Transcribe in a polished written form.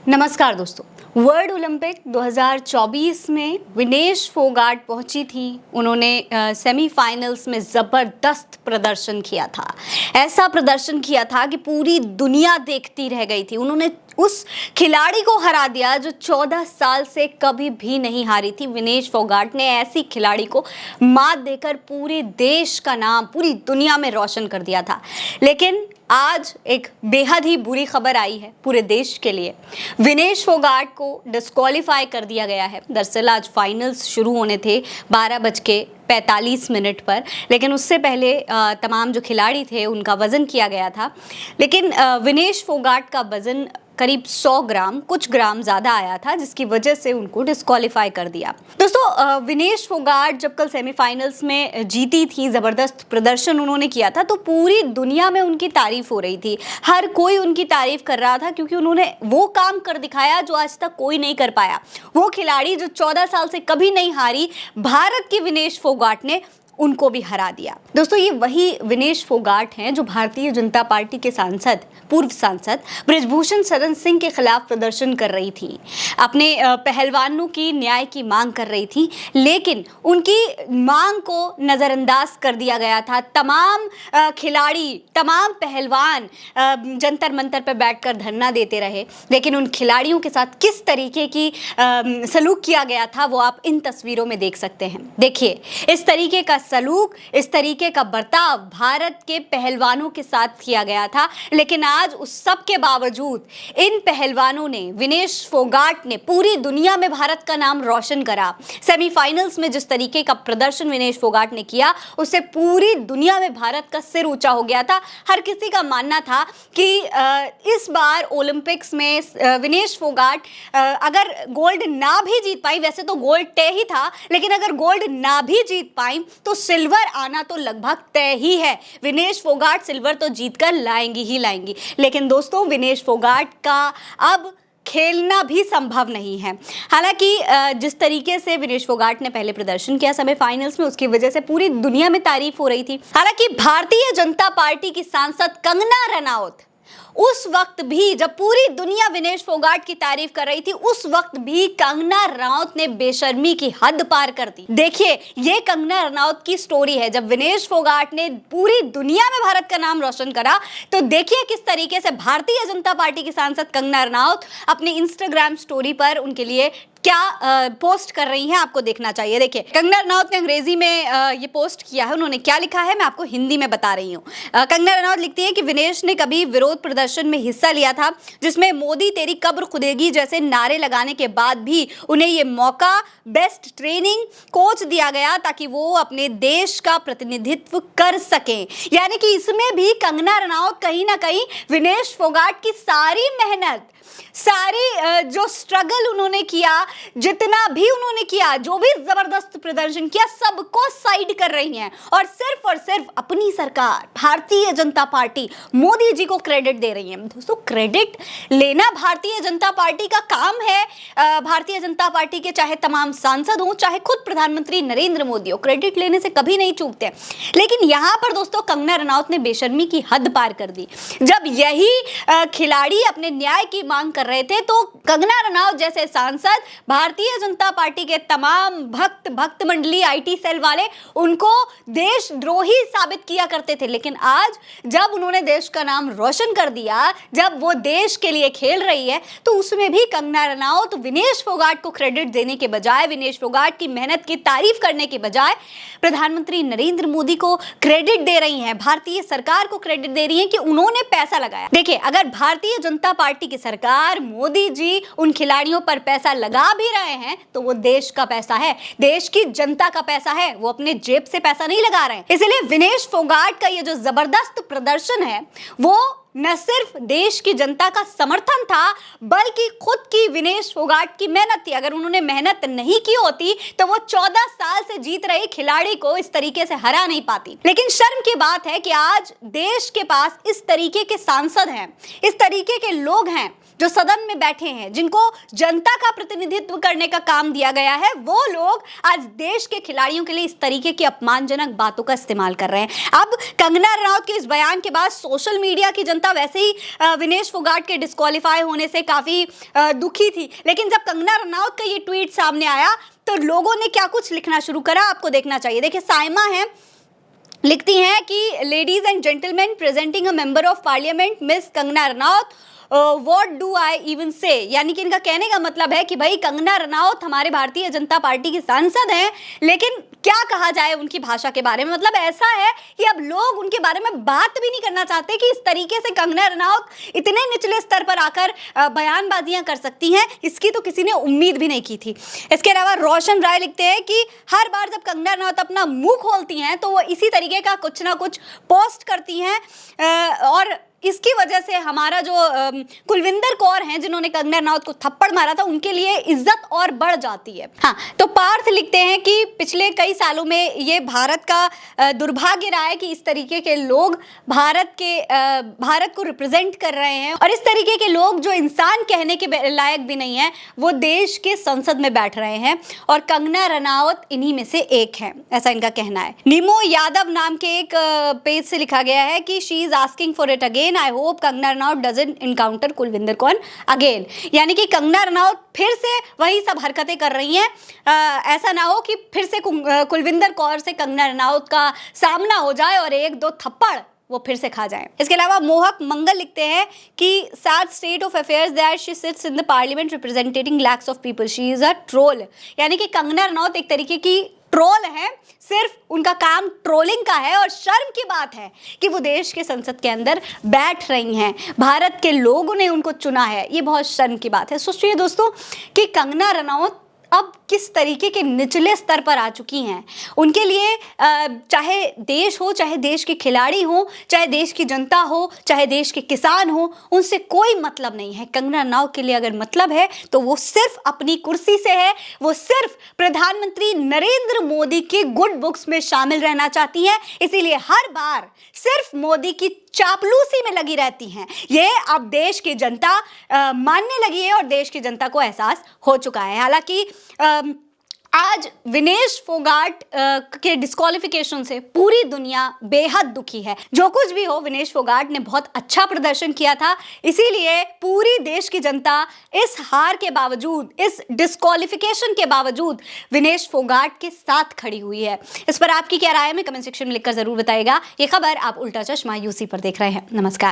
नमस्कार दोस्तों। World Olympic 2024 में विनेश फोगाट पहुंची थी। उन्होंने सेमीफाइनल्स में ज़बरदस्त प्रदर्शन किया था। ऐसा प्रदर्शन किया था कि पूरी दुनिया देखती रह गई थी। उन्होंने उस खिलाड़ी को हरा दिया जो 14 साल से कभी भी नहीं हारी थी। विनेश फोगाट ने ऐसी खिलाड़ी को मात देकर पूरे देश का नाम पूरी दुनिया में रोशन कर दिया था। लेकिन आज एक बेहद ही बुरी खबर आई है पूरे देश के लिए। विनेश फोगाट को डिस्क्वालीफाई कर दिया गया है। दरअसल आज फाइनल्स शुरू होने थे 12:45 पर, लेकिन उससे पहले तमाम जो खिलाड़ी थे उनका वज़न किया गया था। लेकिन विनेश फोगाट का वज़न करीब 100 ग्राम, कुछ ग्राम ज़्यादा आया था, जिसकी वजह से उनको डिस्क्वालीफाई कर दिया। दोस्तों, विनेश फोगाट जब कल सेमीफाइनल्स में जीती थी, ज़बरदस्त प्रदर्शन उन्होंने किया था, तो पूरी दुनिया में उनकी तारीफ हो रही थी। हर कोई उनकी तारीफ कर रहा था क्योंकि उन्होंने वो काम कर दिखाया जो आज तक कोई नहीं कर पाया। वो खिलाड़ी जो 14 साल से कभी नहीं हारी, भारत की विनेश फोगाट ने उनको भी हरा दिया। दोस्तों, ये वही विनेश फोगाट हैं जो भारतीय जनता पार्टी के पूर्व सांसद बृजभूषण शरण सिंह के खिलाफ प्रदर्शन कर रही थी। अपने पहलवानों की न्याय की मांग कर रही थी, लेकिन उनकी मांग को नज़रअंदाज कर दिया गया था। तमाम खिलाड़ी, तमाम पहलवान जंतर मंतर पर बैठकर धरना देते रहे, लेकिन उन खिलाड़ियों के साथ किस तरीके की सलूक किया गया था वो आप इन तस्वीरों में देख सकते हैं। देखिए, इस तरीके का सलूक, इस तरीके का बर्ताव भारत के पहलवानों के साथ किया गया था। लेकिन आज उस सब के बावजूद इन पहलवानों ने, विनेश फोगाट ने पूरी दुनिया में भारत का नाम रोशन करा। सेमीफाइनल्स में जिस तरीके का प्रदर्शन विनेश फोगाट ने किया, उससे पूरी दुनिया में भारत का सिर ऊंचा हो गया था। हर किसी का मानना था कि इस बार ओलंपिक्स में विनेश फोगाट अगर गोल्ड ना भी जीत पाई, वैसे तो गोल्ड तय ही था, लेकिन अगर गोल्ड ना भी जीत पाई तो सिल्वर आना तो लगभग तय ही है। विनेश फोगाट सिल्वर तो जीतकर लाएंगी ही लाएंगी। लेकिन दोस्तों, विनेश फोगाट का अब खेलना भी संभव नहीं है। हालांकि जिस तरीके से विनेश फोगाट ने पहले प्रदर्शन किया सेमीफाइनल्स में, उसकी वजह से पूरी दुनिया में तारीफ हो रही थी। हालांकि भारतीय जनता पार्टी की सांसद कंगना रनौत उस वक्त भी, जब पूरी दुनिया विनेश फोगाट की तारीफ कर रही थी, उस वक्त भी कंगना रनौत ने बेशर्मी की हद पार कर दी। देखिए, ये कंगना रनौत की स्टोरी है। जब विनेश फोगाट ने पूरी दुनिया में भारत का नाम रोशन करा, तो देखिए किस तरीके से भारतीय जनता पार्टी की सांसद कंगना रनौत अपने इंस्टाग्राम स्टोरी पर उनके लिए क्या पोस्ट कर रही हैं, आपको देखना चाहिए। देखिए, कंगना रनौत ने अंग्रेजी में ये पोस्ट किया है। उन्होंने क्या लिखा है मैं आपको हिंदी में बता रही हूँ। कंगना रनौत लिखती है कि विनेश ने कभी विरोध प्रदर्शन में हिस्सा लिया था जिसमें मोदी तेरी कब्र खुदेगी जैसे नारे लगाने के बाद भी उन्हें ये मौका बेस्ट ट्रेनिंग कोच दिया गया ताकि वो अपने देश का प्रतिनिधित्व कर सके। यानी कि इसमें भी कंगना रनौत कहीं ना कहीं विनेश फोगाट की सारी मेहनत, सारी जो स्ट्रगल उन्होंने किया, जितना भी उन्होंने किया, जो भी जबरदस्त प्रदर्शन किया, सबको साइड कर रही हैं और सिर्फ अपनी सरकार भारतीय जनता पार्टी, मोदी जी को क्रेडिट दे रही हैं। दोस्तों, क्रेडिट लेना भारतीय जनता पार्टी का काम है। भारतीय जनता पार्टी के चाहे तमाम सांसद हों, चाहे खुद प्रधानमंत्री नरेंद्र मोदी हो, क्रेडिट लेने से कभी नहीं चूकते। लेकिन यहां पर दोस्तों कंगना रनौत ने बेशर्मी की हद पार कर दी। जब यही खिलाड़ी अपने न्याय की मांग कर रहे थे, तो कंगना रनौत जैसे सांसद, भारतीय जनता पार्टी के तमाम भक्त मंडली, आईटी सेल वाले उनको देशद्रोही साबित किया करते थे। लेकिन आज जब उन्होंने देश का नाम रोशन कर दिया, जब वो देश के लिए खेल रही है, तो उसमें भी कंगना रनौत विनेश फोगाट को क्रेडिट देने के बजाय, विनेश फोगाट की मेहनत की तारीफ करने के बजाय प्रधानमंत्री नरेंद्र मोदी को क्रेडिट दे रही हैं, भारतीय सरकार को क्रेडिट दे रही हैं कि उन्होंने पैसा लगाया। देखिए, अगर भारतीय जनता पार्टी की सरकार, मोदी जी उन खिलाड़ियों पर पैसा लगा भी रहे हैं तो वो देश का पैसा है, देश की जनता का पैसा है, वो अपने जेब से पैसा नहीं लगा रहे हैं। इसलिए विनेश फोगाट का ये जो जबरदस्त प्रदर्शन है, वो न सिर्फ देश की जनता का समर्थन था, बल्कि खुद की विनेश फोगाट की मेहनत थी। अगर उन्होंने मेहनत नहीं की होती तो वो 14 साल से जीत रहे खिलाड़ी को इस तरीके से हरा नहीं पाती। लेकिन शर्म की बात है कि आज देश के पास इस तरीके के सांसद हैं, इस तरीके के लोग हैं जो सदन में बैठे हैं, जिनको जनता का प्रतिनिधित्व करने का काम दिया गया है, वो लोग आज देश के खिलाड़ियों के लिए इस तरीके की अपमानजनक बातों का इस्तेमाल कर रहे हैं। अब कंगना रनौत के इस बयान के बाद सोशल मीडिया की जनता वैसे ही विनेश फोगाट के डिस्क्वालीफाई होने से काफी दुखी थी, लेकिन जब कंगना रनौत का ये ट्वीट सामने आया तो लोगों ने क्या कुछ लिखना शुरू करा, आपको देखना चाहिए। देखिए, साइमा है, लिखती हैं कि ladies and gentleman, presenting a member of parliament miss Kangana Ranaut, what do I even से। यानी कि इनका कहने का मतलब है कि भाई कंगना रनौत हमारे भारतीय जनता पार्टी की सांसद हैं, लेकिन क्या कहा जाए उनकी भाषा के बारे में। मतलब ऐसा है कि अब लोग उनके बारे में बात भी नहीं करना चाहते कि इस तरीके से कंगना रनौत इतने निचले स्तर पर आकर बयानबाजियां कर सकती हैं, इसकी तो किसी ने उम्मीद भी नहीं की थी। इसके अलावा रोशन राय लिखते हैं कि हर बार जब कंगना रनौत अपना मुंह खोलती हैं तो वो इसी तरीके का कुछ ना कुछ पोस्ट करती हैं, और इसकी वजह से हमारा जो कुलविंदर कौर हैं जिन्होंने कंगना रनौत को थप्पड़ मारा था, उनके लिए इज्जत और बढ़ जाती है। हाँ, तो पार्थ लिखते हैं कि पिछले कई सालों में ये भारत का दुर्भाग्य रहा है कि इस तरीके के लोग भारत को रिप्रेजेंट कर रहे हैं, और इस तरीके के लोग जो इंसान कहने के लायक भी नहीं है वो देश के संसद में बैठ रहे हैं, और कंगना रनौत इन्हीं में से एक है, ऐसा इनका कहना है। निमो यादव नाम के एक पेज से लिखा गया है कि she is asking for it again, I hope Kangana Ranaut doesn't encounter Kulvinder Kaur again. यानी कि कंगना रनौत फिर से वही सब हरकतें कर रही हैं, ऐसा ना हो कि फिर से कुलविंदर कौर से कंगना रनौत का सामना हो जाए और एक दो थप्पड़ वो फिर से खा जाए। इसके अलावा मोहक मंगल लिखते हैं कि sad state of affairs that she sits in the parliament representing lakhs of people, she is a troll. यानी कि कंगना रनौत एक तरीके की ट्रोल है, सिर्फ उनका काम ट्रोलिंग का है, और शर्म की बात है कि वो देश के संसद के अंदर बैठ रही हैं, भारत के लोगों ने उनको चुना है, ये बहुत शर्म की बात है। सोचिए दोस्तों कि कंगना रनौत अब किस तरीके के निचले स्तर पर आ चुकी हैं। उनके लिए चाहे देश हो, चाहे देश के खिलाड़ी हो, चाहे देश की जनता हो, चाहे देश के किसान हो, उनसे कोई मतलब नहीं है। कंगना रनौत के लिए अगर मतलब है तो वो सिर्फ अपनी कुर्सी से है, वो सिर्फ प्रधानमंत्री नरेंद्र मोदी के गुड बुक्स में शामिल रहना चाहती हैं, इसीलिए हर बार सिर्फ मोदी की चापलूसी में लगी रहती हैं। ये अब देश की जनता मानने लगी है और देश की जनता को एहसास हो चुका है। हालांकि आज विनेश फोगाट के डिस्क्वालिफिकेशन से पूरी दुनिया बेहद दुखी है। जो कुछ भी हो, विनेश फोगाट ने बहुत अच्छा प्रदर्शन किया था, इसीलिए पूरी देश की जनता इस हार के बावजूद, इस डिस्क्वालिफिकेशन के बावजूद विनेश फोगाट के साथ खड़ी हुई है। इस पर आपकी क्या राय है, कमेंट सेक्शन में लिखकर जरूर बताइएगा। ये खबर आप उल्टा चश्मा यूसी पर देख रहे हैं। नमस्कार।